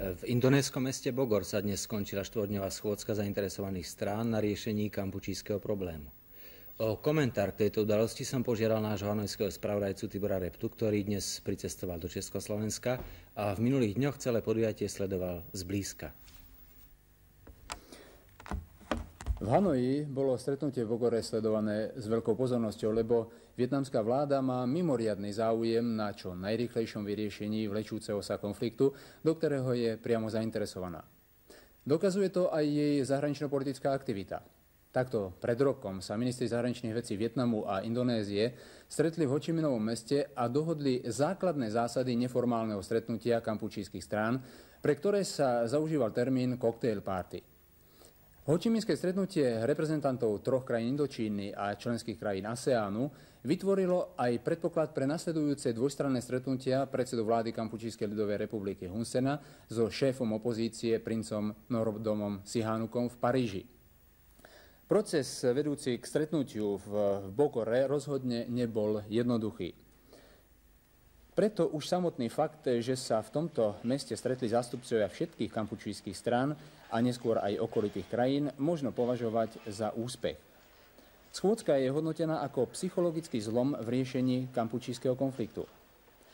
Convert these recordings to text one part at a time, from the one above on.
V indonéskom meste Bogor sa dnes skončila štvorňová schôdzka zainteresovaných strán na riešení kampučískeho problému. O komentár k tejto udalosti som požiadal nášho hanojského spravodajcu Tibora Reptu, ktorý dnes pricestoval do Československa a v minulých dňoch celé podujatie sledoval zblízka. V Hanoji bolo stretnutie v Bogore sledované s veľkou pozornosťou, lebo vietnamská vláda má mimoriadny záujem na čo najrýchlejšom vyriešení vlečúceho sa konfliktu, do ktorého je priamo zainteresovaná. Dokazuje to aj jej zahranično-politická aktivita. Takto pred rokom sa ministri zahraničných vecí Vietnamu a Indonézie stretli v Ho Chi Minovom meste a dohodli základné zásady neformálneho stretnutia kampučískych strán, pre ktoré sa zaužíval termín cocktail party. Hočiminské stretnutie reprezentantov troch krajín Indočíny a členských krajín ASEANu vytvorilo aj predpoklad pre nasledujúce dvojstranné stretnutia predsedu vlády Kampučískej ľudovej republiky Hun Sena so šéfom opozície princom Norodomom Sihanoukom v Paríži. Proces vedúci k stretnutiu v Bogore rozhodne nebol jednoduchý. Preto už samotný fakt, že sa v tomto meste stretli zástupcovia všetkých kampučískych strán a neskôr aj okolitých krajín, možno považovať za úspech. Schôdzka je hodnotená ako psychologický zlom v riešení kampučískeho konfliktu.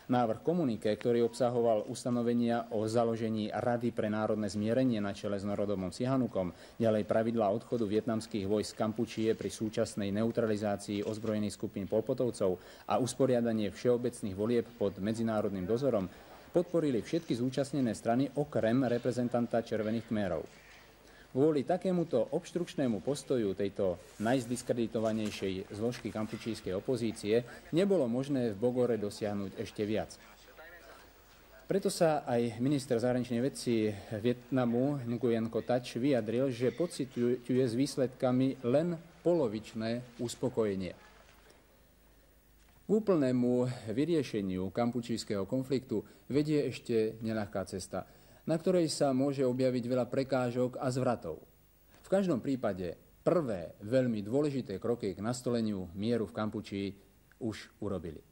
Návrh komuniké, ktorý obsahoval ustanovenia o založení Rady pre národné zmierenie na čele s Norodomom Sihanoukом, ďalej pravidlá odchodu vietnamských vojsk z Kampučie pri súčasnej neutralizácii ozbrojených skupín Polpotovcov a usporiadanie všeobecných volieb pod medzinárodným dozorom, podporili všetky zúčastnené strany okrem reprezentanta Červených Khmerov. Kvôli takémuto obštrukčnému postoju tejto najzdiskreditovanejšej zložky kampučískej opozície nebolo možné v Bogore dosiahnuť ešte viac. Preto sa aj minister zahraničných vecí Vietnamu Nguyen Co Thach vyjadril, že pociťuje s výsledkami len polovičné uspokojenie. K úplnému vyriešeniu kampučískeho konfliktu vedie ešte neľahká cesta, na ktorej sa môže objaviť veľa prekážok a zvratov. V každom prípade prvé veľmi dôležité kroky k nastoleniu mieru v Kampučí už urobili.